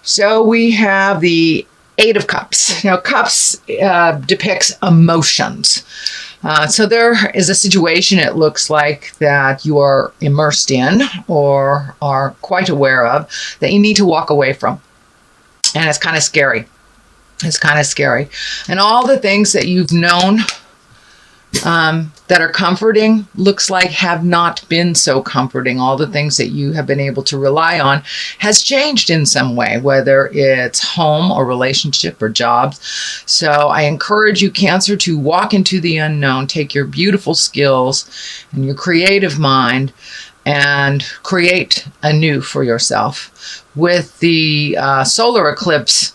So we have the Eight of Cups. Now, Cups depicts emotions. So there is a situation, it looks like, that you are immersed in or are quite aware of that you need to walk away from. And it's kind of scary. It's kind of scary. And all the things that you've known that are comforting, looks like have not been so comforting. All the things that you have been able to rely on has changed in some way, whether it's home or relationship or jobs. So I encourage you, Cancer, to walk into the unknown, take your beautiful skills and your creative mind and create anew for yourself. With the solar eclipse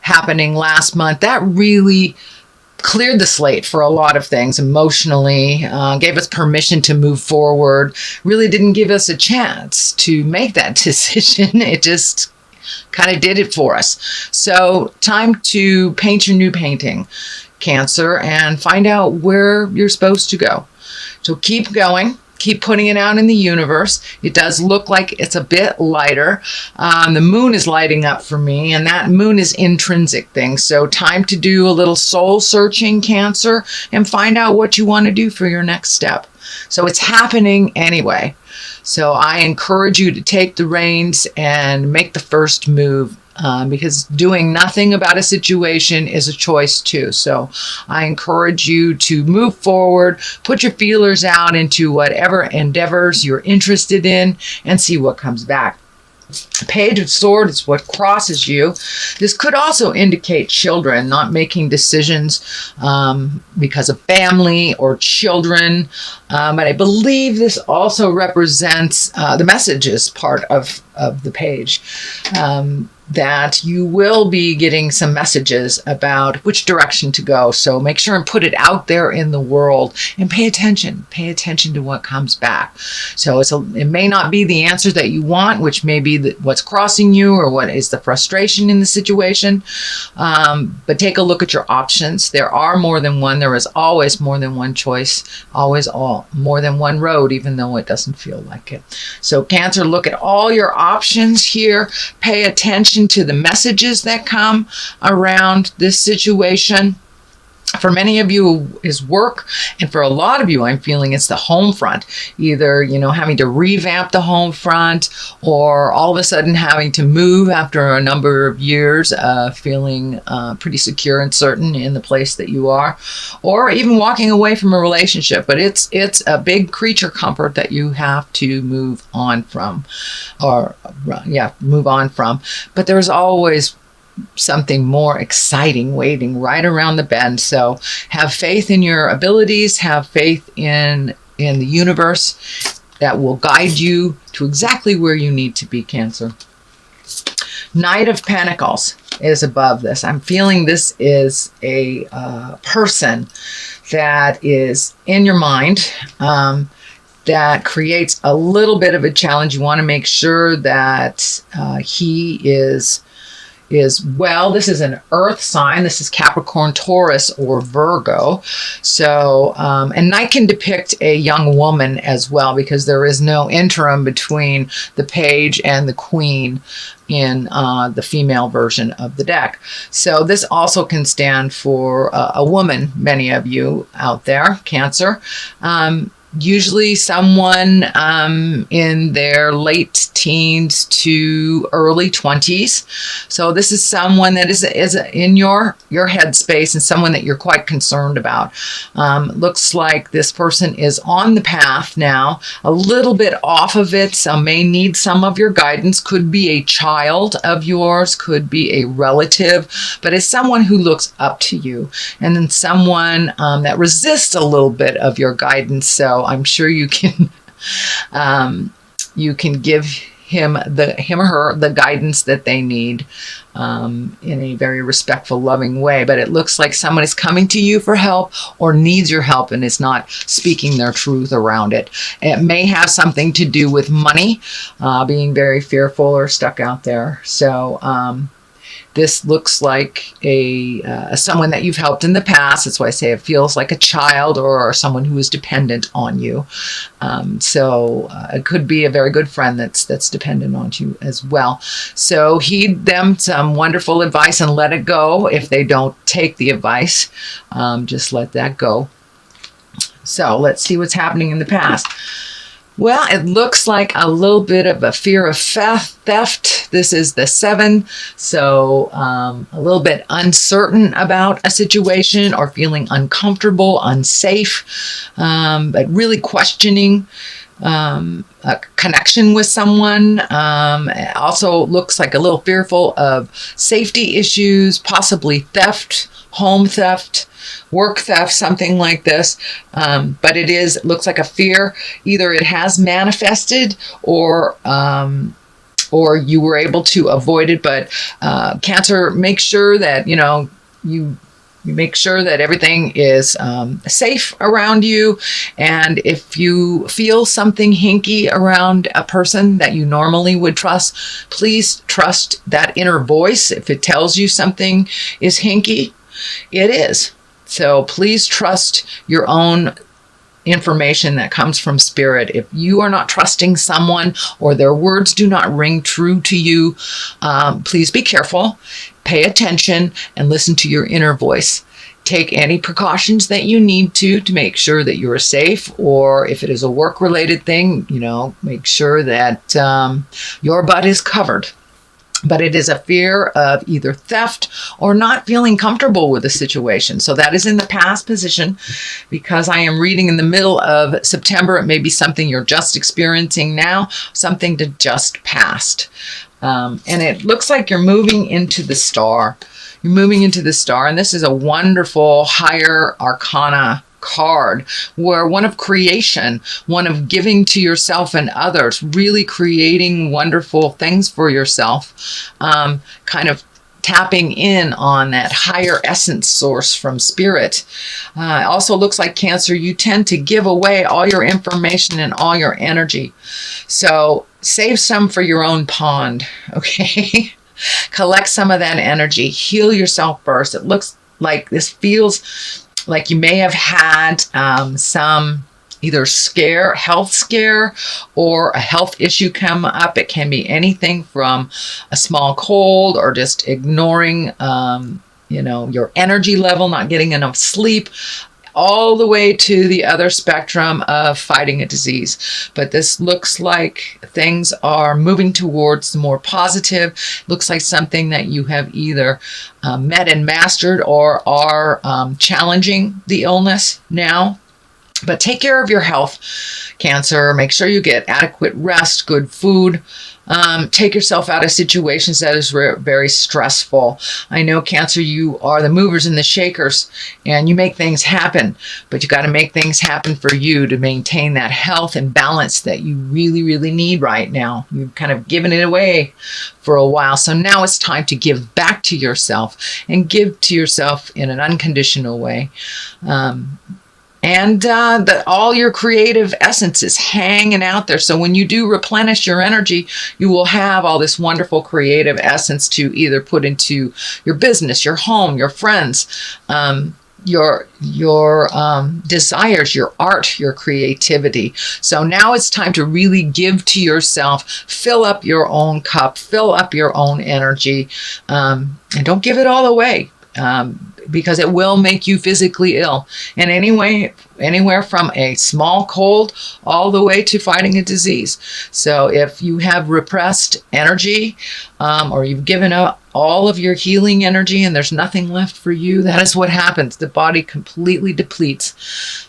happening last month, that really cleared the slate for a lot of things emotionally, gave us permission to move forward, really didn't give us a chance to make that decision. It just kind of did it for us. So time to paint your new painting, Cancer, and find out where you're supposed to go. So keep going. Keep putting it out in the universe. It does look like it's a bit lighter. The moon is lighting up for me, and that moon is intrinsic things. So time to do a little soul searching, Cancer, and find out what you want to do for your next step. So it's happening anyway. So I encourage you to take the reins and make the first move. Because doing nothing about a situation is a choice too. So I encourage you to move forward, put your feelers out into whatever endeavors you're interested in, and see what comes back. Page of Swords is what crosses you. This could also indicate children not making decisions because of family or children. But I believe this also represents the messages part of the page. That you will be getting some messages about which direction to go. So make sure and put it out there in the world and pay attention. Pay attention to what comes back. So it may not be the answer that you want, which may be what's crossing you or what is the frustration in the situation. But take a look at your options. There are more than one. There is always more than one choice. Always more than one road, even though it doesn't feel like it. So Cancer, look at all your options here. Pay attention to the messages that come around this situation. For many of you is work, and for a lot of you, I'm feeling it's the home front. Either, having to revamp the home front, or all of a sudden having to move after a number of years, feeling pretty secure and certain in the place that you are, or even walking away from a relationship. But it's a big creature comfort that you have to move on from, move on from. But there's always something more exciting waiting right around the bend. So have faith in your abilities, have faith in the universe that will guide you to exactly where you need to be, Cancer. Knight of Pentacles is above this. I'm feeling this is a person that is in your mind, that creates a little bit of a challenge. You want to make sure that he is well. This is an earth sign. This is Capricorn, Taurus, or Virgo. So, and Knight can depict a young woman as well, because there is no interim between the page and the queen in the female version of the deck. So this also can stand for a woman, many of you out there, Cancer. Usually someone in their late teens to early 20s. So this is someone that is in your headspace and someone that you're quite concerned about. Looks like this person is on the path now, a little bit off of it, so may need some of your guidance. Could be a child of yours, could be a relative, but it's someone who looks up to you, and then someone that resists a little bit of your guidance. So I'm sure you can give him or her the guidance that they need in a very respectful, loving way. But it looks like someone is coming to you for help or needs your help and is not speaking their truth around it. It may have something to do with money, being very fearful or stuck out there. So This looks like someone that you've helped in the past. That's why I say it feels like a child or someone who is dependent on you. So it could be a very good friend that's dependent on you as well. So heed them some wonderful advice and let it go. If they don't take the advice, just let that go. So let's see what's happening in the past. Well, it looks like a little bit of a fear of theft. This is the 7. So a little bit uncertain about a situation or feeling uncomfortable, unsafe, but really questioning a connection with someone. It also looks like a little fearful of safety issues, possibly theft, home theft, work theft, something like this. But it looks like a fear. Either it has manifested or you were able to avoid it. But Cancer, make sure that, you make sure that everything is safe around you. And if you feel something hinky around a person that you normally would trust, please trust that inner voice. If it tells you something is hinky, it is. So please trust your own information that comes from spirit. If you are not trusting someone or their words do not ring true to you, please be careful, pay attention, and listen to your inner voice. Take any precautions that you need to make sure that you are safe, or if it is a work-related thing, make sure that your butt is covered. But it is a fear of either theft or not feeling comfortable with the situation. So that is in the past position. Because I am reading in the middle of September, it may be something you're just experiencing now, something that just passed. And it looks like you're moving into the star. You're moving into the star, and this is a wonderful higher arcana card, where one of creation, one of giving to yourself and others, really creating wonderful things for yourself, kind of tapping in on that higher essence source from spirit. It also looks like, Cancer, you tend to give away all your information and all your energy. So save some for your own pond, okay? Collect some of that energy. Heal yourself first. It looks like this feels like you may have had some either health scare, or a health issue come up. It can be anything from a small cold or just ignoring, your energy level, not getting enough sleep, all the way to the other spectrum of fighting a disease. But this looks like things are moving towards the more positive. Looks like something that you have either met and mastered or are challenging the illness now. But take care of your health, Cancer. Make sure you get adequate rest, good food. Take yourself out of situations that is very stressful. I know, Cancer, you are the movers and the shakers, and you make things happen, but you got to make things happen for you to maintain that health and balance that you really, really need right now. You've kind of given it away for a while, so now it's time to give back to yourself, and give to yourself in an unconditional way. And that all your creative essence is hanging out there. So when you do replenish your energy, you will have all this wonderful creative essence to either put into your business, your home, your friends, your desires, your art, your creativity. So now it's time to really give to yourself, fill up your own cup, fill up your own energy, and don't give it all away. Because it will make you physically ill. And anywhere from a small cold all the way to fighting a disease. So if you have repressed energy, or you've given up all of your healing energy and there's nothing left for you, that is what happens. The body completely depletes.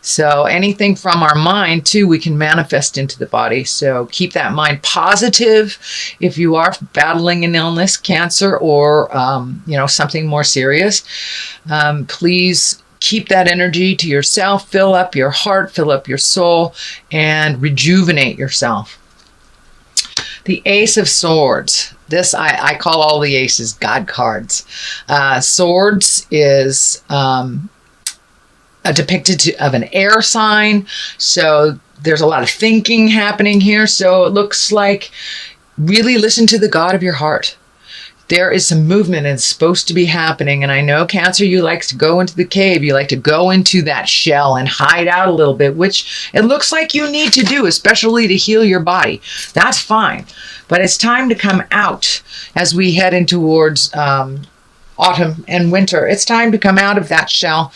So anything from our mind too, we can manifest into the body. So keep that mind positive if you are battling an illness, cancer, or something more serious. Please keep that energy to yourself. Fill up your heart, fill up your soul, and rejuvenate yourself. The Ace of Swords. This, I call all the aces God cards. Swords is depicted of an air sign. So there's a lot of thinking happening here. So it looks like really listen to the God of your heart. there is some movement and it's supposed to be happening. And I know, Cancer, you like to go into the cave. You like to go into that shell and hide out a little bit, which it looks like you need to do, especially to heal your body. That's fine. But it's time to come out as we head in towards autumn and winter. It's time to come out of that shell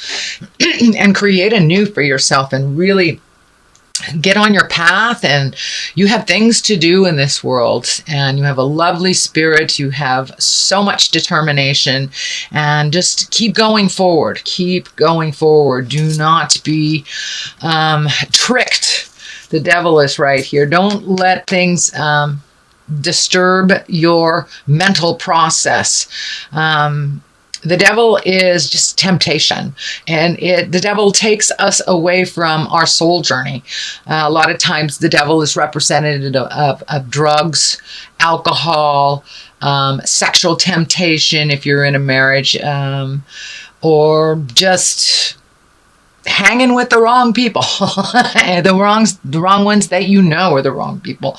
and create a new for yourself and really get on your path. And you have things to do in this world, and you have a lovely spirit. You have so much determination, and just keep going forward. Keep going forward. Do not be tricked. The devil is right here. Don't let things disturb your mental process. The devil is just temptation, and the devil takes us away from our soul journey. A lot of times the devil is represented of drugs, alcohol, sexual temptation if you're in a marriage, or just hanging with the wrong people, the wrong ones that you know are the wrong people.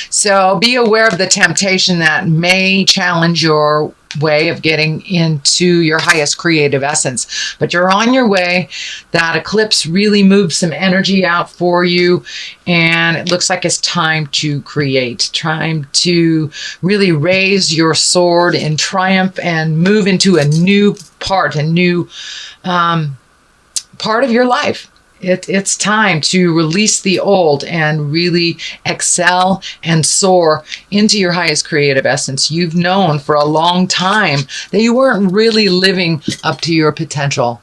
So be aware of the temptation that may challenge your way of getting into your highest creative essence. But you're on your way. That eclipse really moved some energy out for you, and it looks like it's time to create, time to really raise your sword in triumph and move into a new part, part of your life. It's time to release the old and really excel and soar into your highest creative essence. You've known for a long time that you weren't really living up to your potential.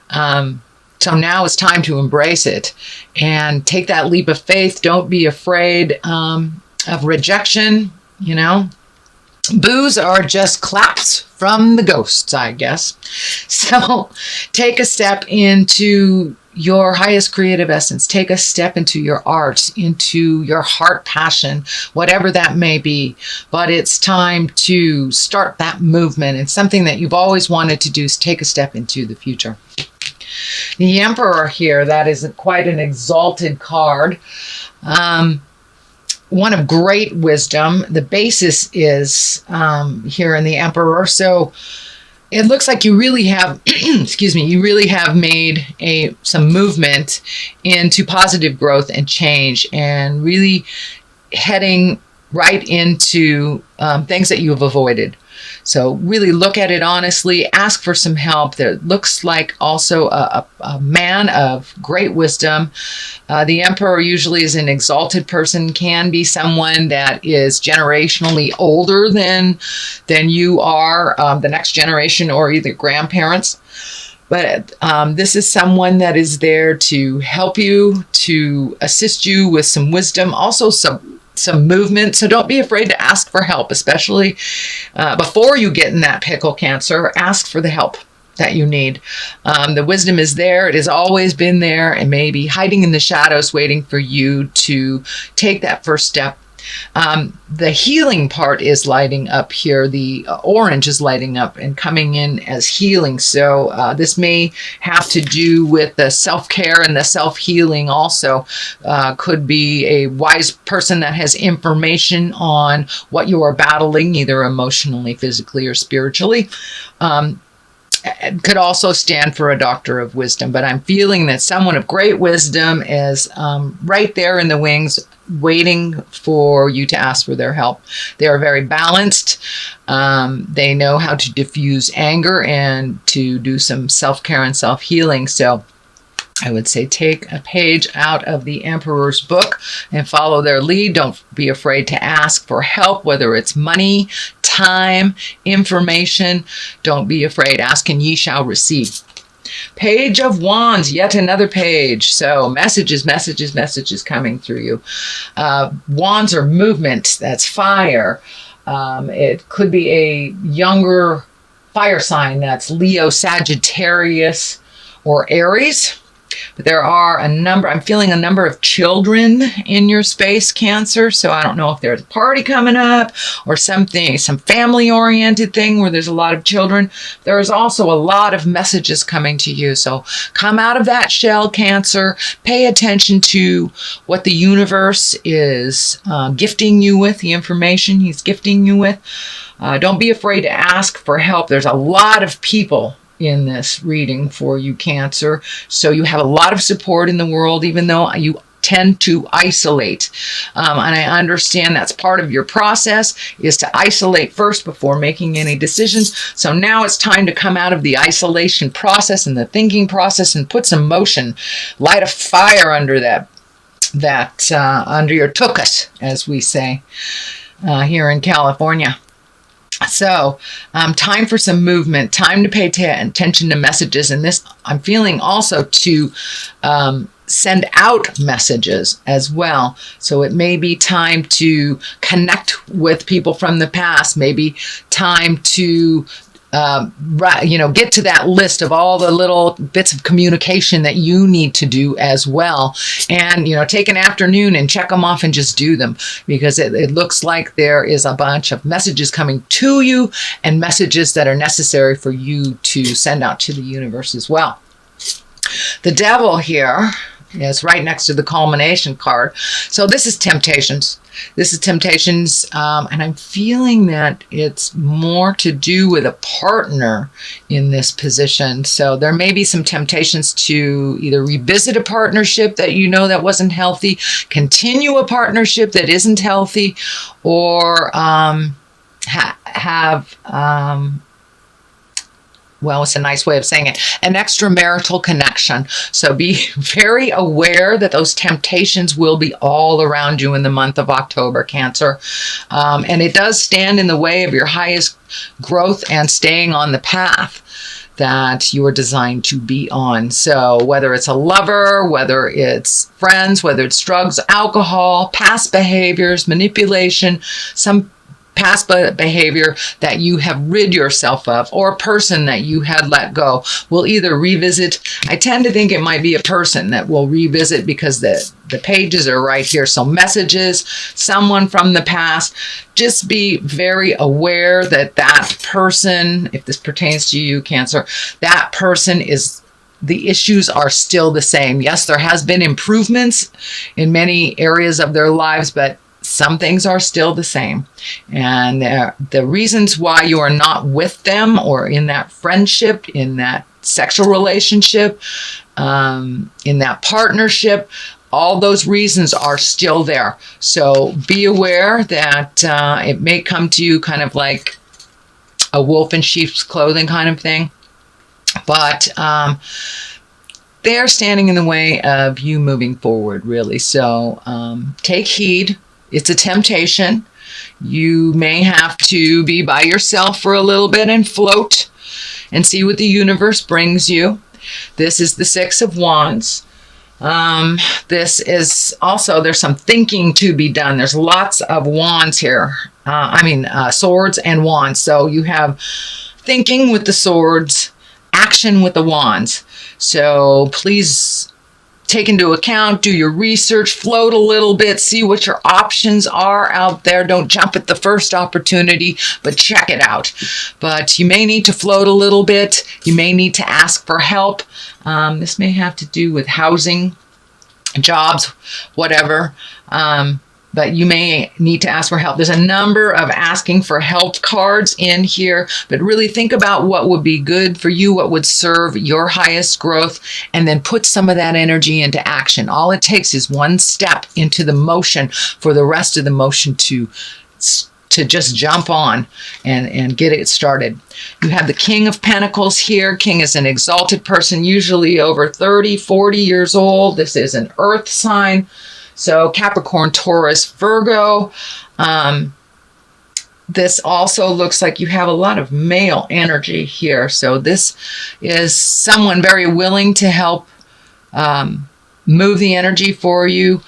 So now it's time to embrace it and take that leap of faith. Don't be afraid of rejection. You know, boos are just claps from the ghosts, I guess. So take a step into your highest creative essence. Take a step into your art, into your heart passion, whatever that may be. But it's time to start that movement. And something that you've always wanted to do is take a step into the future. The Emperor here, that is quite an exalted card. One of great wisdom. The basis is here in the Emperor. So it looks like you really have, you really have made some movement into positive growth and change, and really heading right into things that you have avoided. So really look at it honestly, ask for some help. There looks like also a man of great wisdom. The Emperor usually is an exalted person, can be someone that is generationally older than you are, the next generation, or either grandparents. But this is someone that is there to help you, to assist you with some wisdom, also some movement. So don't be afraid to ask for help, especially before you get in that pickle, Cancer. Ask for the help that you need. The wisdom is there. It has always been there, and maybe hiding in the shadows, waiting for you to take that first step. The healing part is lighting up here. The orange is lighting up and coming in as healing. So this may have to do with the self-care and the self-healing also. Could be a wise person that has information on what you are battling, either emotionally, physically, or spiritually. It could also stand for a doctor of wisdom, but I'm feeling that someone of great wisdom is right there in the wings, waiting for you to ask for their help. They are very balanced. They know how to diffuse anger and to do some self-care and self-healing. So I would say take a page out of the Emperor's book and follow their lead. Don't be afraid to ask for help, whether it's money, time, information. Don't be afraid. Ask and ye shall receive. Page of Wands, yet another page. So messages coming through you. Wands are movement. That's fire. It could be a younger fire sign. That's Leo, Sagittarius, or Aries. But there are I'm feeling a number of children in your space, Cancer. So I don't know if there's a party coming up or something, some family-oriented thing where there's a lot of children. There is also a lot of messages coming to you. So come out of that shell, Cancer. Pay attention to what the universe is gifting you with, the information he's gifting you with. Don't be afraid to ask for help. There's a lot of people in this reading for you, Cancer. So you have a lot of support in the world, even though you tend to isolate. And I understand that's part of your process, is to isolate first before making any decisions. So now it's time to come out of the isolation process and the thinking process and put some motion, light a fire under under your tuchus, as we say here in California. So time for some movement, time to pay attention to messages. And this, I'm feeling also to send out messages as well. So it may be time to connect with people from the past, maybe time to get to that list of all the little bits of communication that you need to do as well. And, take an afternoon and check them off and just do them, because it looks like there is a bunch of messages coming to you and messages that are necessary for you to send out to the universe as well. The Devil here is right next to the culmination card. So this is temptations. This is temptations, and I'm feeling that it's more to do with a partner in this position. So there may be some temptations to either revisit a partnership that that wasn't healthy, continue a partnership that isn't healthy, or have it's a nice way of saying it, an extramarital connection. So be very aware that those temptations will be all around you in the month of October, Cancer. And it does stand in the way of your highest growth and staying on the path that you are designed to be on. So whether it's a lover, whether it's friends, whether it's drugs, alcohol, past behaviors, manipulation, some past behavior that you have rid yourself of, or a person that you had let go, will either revisit. I tend to think it might be a person that will revisit, because the pages are right here. So messages, someone from the past. Just be very aware that person, if this pertains to you, Cancer, that person the issues are still the same. Yes, there has been improvements in many areas of their lives, but some things are still the same. And the reasons why you are not with them, or in that friendship, in that sexual relationship, in that partnership, all those reasons are still there. So be aware that it may come to you kind of like a wolf in sheep's clothing kind of thing. But they're standing in the way of you moving forward, really. So take heed. It's a temptation. You may have to be by yourself for a little bit and float and see what the universe brings you. This is the Six of Wands. This is also, there's some thinking to be done. There's lots of wands here. Swords and wands. So you have thinking with the swords, action with the wands. So please take into account, do your research, float a little bit, see what your options are out there. Don't jump at the first opportunity, but check it out. But you may need to float a little bit. You may need to ask for help. This may have to do with housing, jobs, whatever. But you may need to ask for help. There's a number of asking for help cards in here, but really think about what would be good for you, what would serve your highest growth, and then put some of that energy into action. All it takes is one step into the motion for the rest of the motion to just jump on and get it started. You have the King of Pentacles here. King is an exalted person, usually over 30, 40 years old. This is an earth sign. So Capricorn, Taurus, Virgo. This also looks like you have a lot of male energy here. So this is someone very willing to help move the energy for you.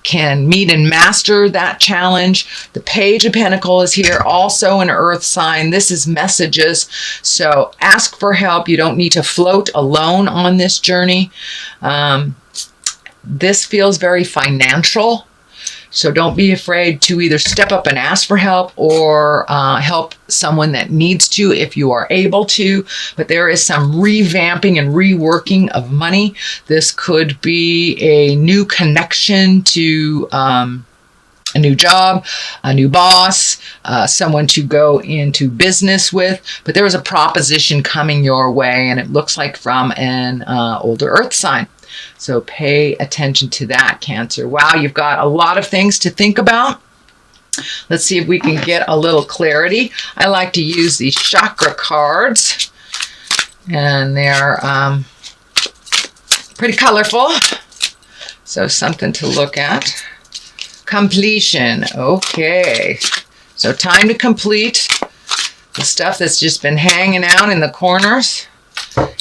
can meet and master that challenge. The Page of Pentacles is here, also an earth sign. This is messages. So ask for help. You don't need to float alone on this journey. This feels very financial. So don't be afraid to either step up and ask for help or help someone that needs to if you are able to. But there is some revamping and reworking of money. This could be a new connection to a new job, a new boss, someone to go into business with. But there is a proposition coming your way, and it looks like from an older earth sign. So pay attention to that, Cancer. Wow, you've got a lot of things to think about. Let's see if we can get a little clarity. I like to use these chakra cards, and they're pretty colorful. So something to look at. Completion. Okay. So time to complete the stuff that's just been hanging out in the corners,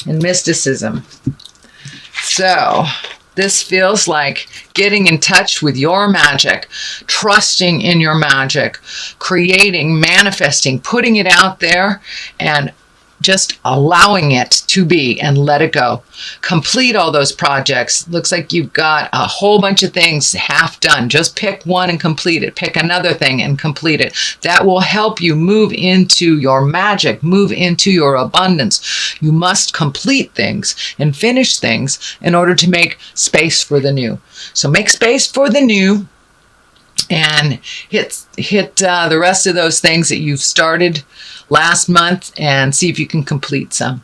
and mysticism. So this feels like getting in touch with your magic, trusting in your magic, creating, manifesting, putting it out there, and just allowing it to be and let it go. Complete all those projects. Looks like you've got a whole bunch of things half done. Just pick one and complete it. Pick another thing and complete it. That will help you move into your magic, move into your abundance. You must complete things and finish things in order to make space for the new. So make space for the new and hit the rest of those things that you've started last month and see if you can complete some.